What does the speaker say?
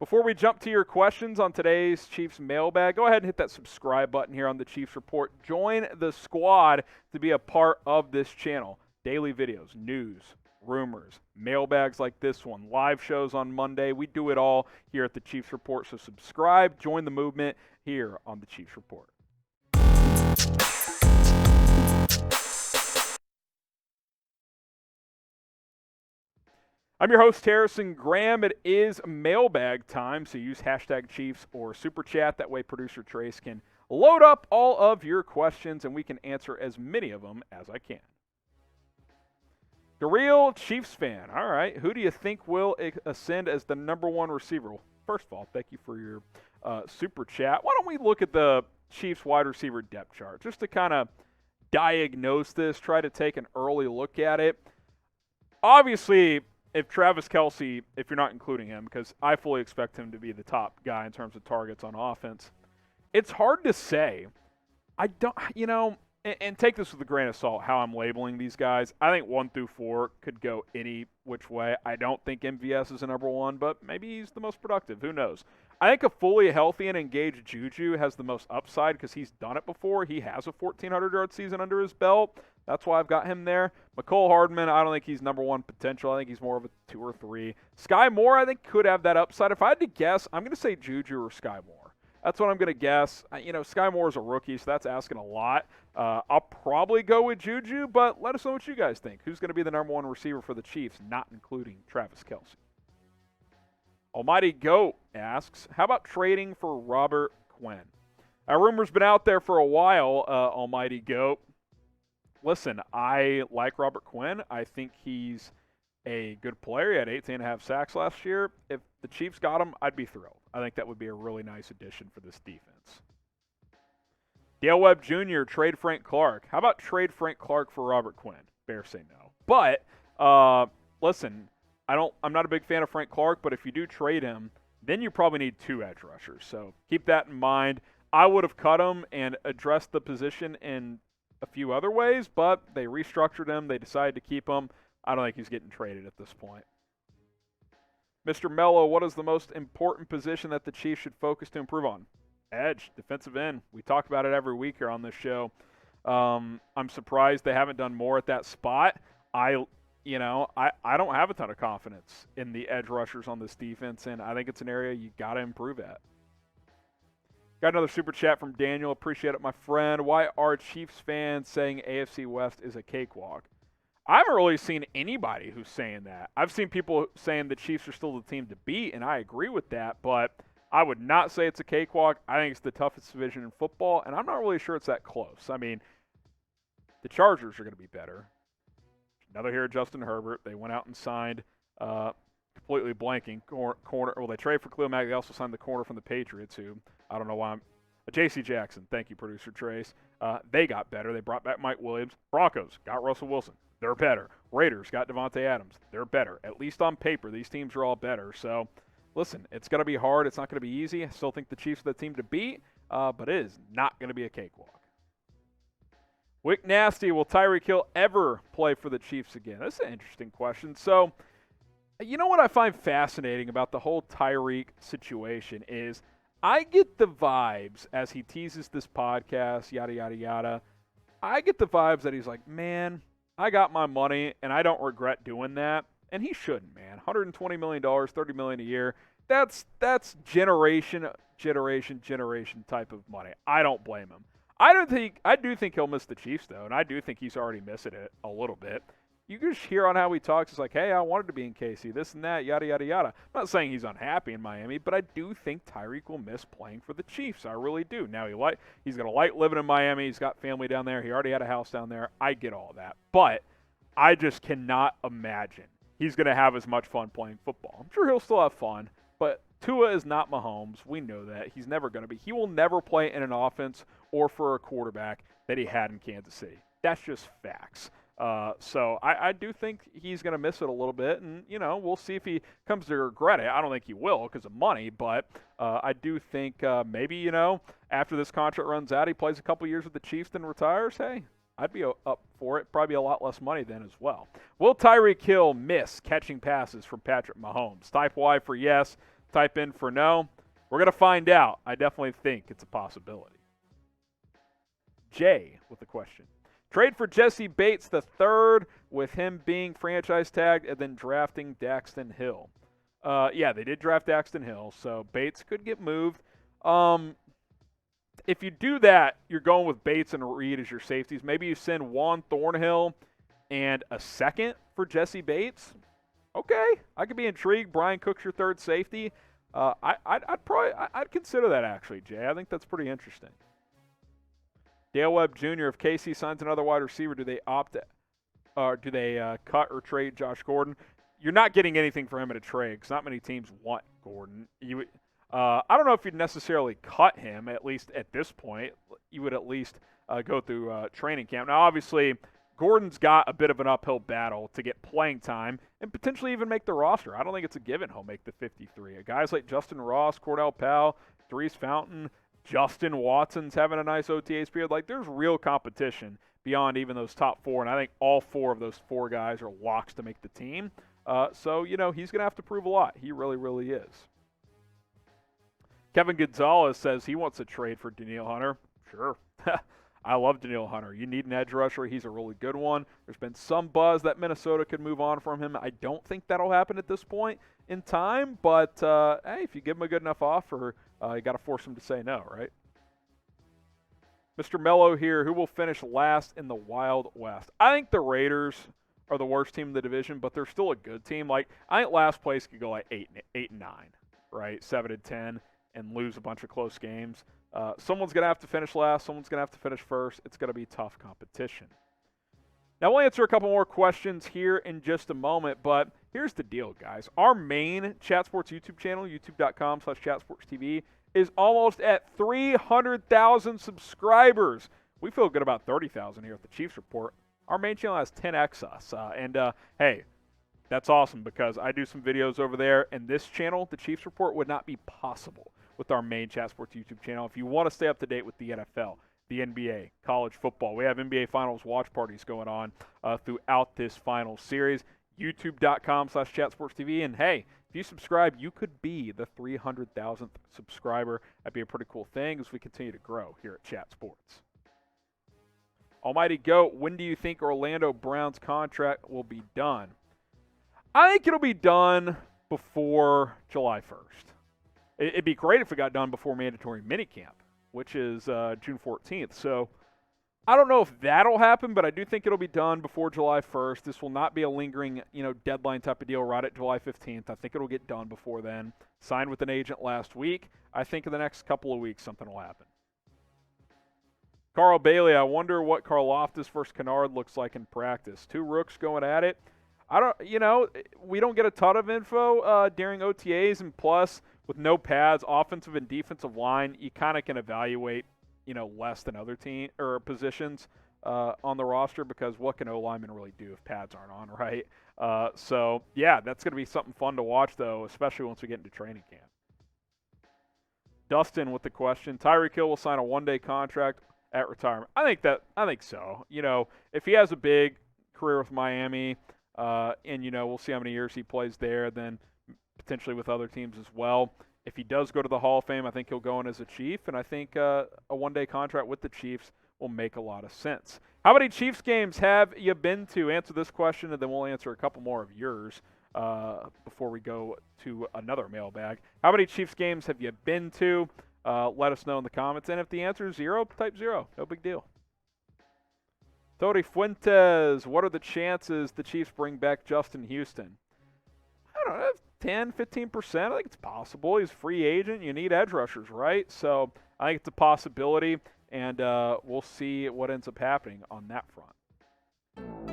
Before we jump to your questions on today's Chiefs mailbag, go ahead and hit that subscribe button here on the Chiefs Report. Join the squad to be a part of this channel. Daily videos, news, rumors, mailbags like this one, live shows on Monday. We do it all here at the Chiefs Report. So subscribe, join the movement here on the Chiefs Report. I'm your host, Harrison Graham. It is mailbag time, so use hashtag Chiefs or Super Chat. That way producer Trace can load up all of your questions, and we can answer as many of them as I can. The real Chiefs fan. All right, who do you think will ascend as the number one receiver? Well, first of all, thank you for your Super Chat. Why don't we look at the Chiefs wide receiver depth chart just to kind of diagnose this, try to take an early look at it. Obviously, if Travis Kelce, if you're not including him, because I fully expect him to be the top guy in terms of targets on offense, it's hard to say. I don't, and take this with a grain of salt, how I'm labeling these guys. I think 1 through 4 could go any which way. I don't think MVS is a number one, but maybe he's the most productive. Who knows? I think a fully healthy and engaged Juju has the most upside because he's done it before. He has a 1,400-yard season under his belt. That's why I've got him there. McCole Hardman, I don't think he's number one potential. I think he's more of a 2 or 3. Sky Moore, I think, could have that upside. If I had to guess, I'm going to say Juju or Sky Moore. That's what I'm going to guess. Sky Moore is a rookie, so that's asking a lot. I'll probably go with Juju, but let us know what you guys think. Who's going to be the number one receiver for the Chiefs, not including Travis Kelce? Almighty Goat asks, how about trading for Robert Quinn? A rumor's been out there for a while, Almighty Goat. Listen, I like Robert Quinn. I think he's a good player. He had 18.5 sacks last year. If the Chiefs got him, I'd be thrilled. I think that would be a really nice addition for this defense. Dale Webb Jr., trade Frank Clark. How about trade Frank Clark for Robert Quinn? Bears say no. But, listen, I'm not a big fan of Frank Clark, but if you do trade him, then you probably need 2 edge rushers. So keep that in mind. I would have cut him and addressed the position in a few other ways, but they restructured him. They decided to keep him. I don't think he's getting traded at this point. Mr. Mello, what is the most important position that the Chiefs should focus to improve on? Edge, defensive end. We talk about it every week here on this show. I'm surprised they haven't done more at that spot. I don't have a ton of confidence in the edge rushers on this defense, and I think it's an area you got to improve at. Got another super chat from Danielle. Appreciate it, my friend. Why are Chiefs fans saying AFC West is a cakewalk? I haven't really seen anybody who's saying that. I've seen people saying the Chiefs are still the team to beat, and I agree with that, but I would not say it's a cakewalk. I think it's the toughest division in football, and I'm not really sure it's that close. I mean, the Chargers are going to be better. Another here, Justin Herbert. They went out and signed, completely blanking, corner. Well, they traded for Khalil Mack. They also signed the corner from the Patriots, who I don't know why J.C. Jackson. Thank you, producer Trace. They got better. They brought back Mike Williams. Broncos got Russell Wilson. They're better. Raiders got Devontae Adams. They're better. At least on paper, these teams are all better. So, listen, it's going to be hard. It's not going to be easy. I still think the Chiefs are the team to beat, but it is not going to be a cakewalk. Wick Nasty, will Tyreek Hill ever play for the Chiefs again? That's an interesting question. So, you know what I find fascinating about the whole Tyreek situation is I get the vibes as he teases this podcast, yada, yada, yada. I get the vibes that he's like, man, I got my money, and I don't regret doing that. And he shouldn't, man. $120 million, $30 million a year. That's generation type of money. I don't blame him. I do think he'll miss the Chiefs, though, and I do think he's already missing it a little bit. You can just hear on how he talks. It's like, hey, I wanted to be in KC, this and that, yada, yada, yada. I'm not saying he's unhappy in Miami, but I do think Tyreek will miss playing for the Chiefs. I really do. Now, he's going to like living in Miami. He's got family down there. He already had a house down there. I get all that. But I just cannot imagine he's going to have as much fun playing football. I'm sure he'll still have fun, but Tua is not Mahomes. We know that. He's never going to be. He will never play in an offense or for a quarterback that he had in Kansas City. That's just facts. So I do think he's going to miss it a little bit, and, we'll see if he comes to regret it. I don't think he will because of money, but I do think maybe, after this contract runs out, he plays a couple years with the Chiefs then retires. Hey, I'd be up for it. Probably a lot less money then as well. Will Tyreek Hill miss catching passes from Patrick Mahomes? Type Y for yes, type in for no. We're going to find out. I definitely think it's a possibility. Jay with a question. Trade for Jessie Bates the third with him being franchise tagged and then drafting Daxton Hill. Yeah, they did draft Daxton Hill, so Bates could get moved. If you do that, you're going with Bates and Reed as your safeties. Maybe you send Juan Thornhill and a second for Jessie Bates. Okay, I could be intrigued. Brian Cook's your third safety. I'd consider that actually, Jay. I think that's pretty interesting. Dale Webb Jr. If KC signs another wide receiver, do they cut or trade Josh Gordon? You're not getting anything for him in a trade because not many teams want Gordon. I don't know if you'd necessarily cut him, at least at this point. You would at least go through training camp. Now, obviously, Gordon's got a bit of an uphill battle to get playing time and potentially even make the roster. I don't think it's a given he'll make the 53. Guys like Justin Ross, Cordell Powell, Dries Fountain, Justin Watson's having a nice OTAs period. Like, there's real competition beyond even those top four, and I think all four of those four guys are locks to make the team. So, he's going to have to prove a lot. He really, really is. Kevin Gonzalez says he wants a trade for Danielle Hunter. Sure. I love Danielle Hunter. You need an edge rusher. He's a really good one. There's been some buzz that Minnesota could move on from him. I don't think that'll happen at this point in time, but hey, if you give him a good enough offer, you got to force him to say no, right? Mr. Mello here, who will finish last in the Wild West? I think the Raiders are the worst team in the division, but they're still a good team. Like, I think last place could go like 8 and 9, right? 7 and 10, and lose a bunch of close games. Someone's going to have to finish last. Someone's going to have to finish first. It's going to be tough competition. Now, we'll answer a couple more questions here in just a moment, but here's the deal, guys. Our main Chat Sports YouTube channel, youtube.com/chatsportstv, is almost at 300,000 subscribers. We feel good about 30,000 here at the Chiefs Report. Our main channel has 10x us. Hey, that's awesome because I do some videos over there, and this channel, the Chiefs Report, would not be possible with our main Chat Sports YouTube channel. If you want to stay up to date with the NFL, the NBA, college football, we have NBA Finals watch parties going on throughout this final series. YouTube.com/chatsportstv. And hey, if you subscribe, you could be the 300,000th subscriber. That'd be a pretty cool thing as we continue to grow here at Chat Sports. Almighty Goat, when do you think Orlando Brown's contract will be done? I think it'll be done before July 1st. It'd be great if it got done before mandatory minicamp, which is June 14th. So I don't know if that'll happen, but I do think it'll be done before July 1st. This will not be a lingering, deadline type of deal right at July 15th. I think it'll get done before then. Signed with an agent last week. I think in the next couple of weeks something will happen. Carl Bailey, I wonder what Karlaftis versus Kennard looks like in practice. Two rooks going at it. We don't get a ton of info during OTAs, and plus with no pads, offensive and defensive line, you kind of can evaluate, less than other team or positions on the roster because what can O-linemen really do if pads aren't on, right? So yeah, that's going to be something fun to watch though, especially once we get into training camp. Dustin with the question: Tyreek Hill will sign a one-day contract at retirement. I think so. If he has a big career with Miami, and we'll see how many years he plays there, then potentially with other teams as well. If he does go to the Hall of Fame, I think he'll go in as a Chief, and I think a one-day contract with the Chiefs will make a lot of sense. How many Chiefs games have you been to? Answer this question, and then we'll answer a couple more of yours before we go to another mailbag. How many Chiefs games have you been to? Let us know in the comments, and if the answer is 0, type 0. No big deal. Tori Fuentes, what are the chances the Chiefs bring back Justin Houston? I don't know, 10, 15%. I think it's possible. He's a free agent. You need edge rushers, right? So I think it's a possibility, and we'll see what ends up happening on that front.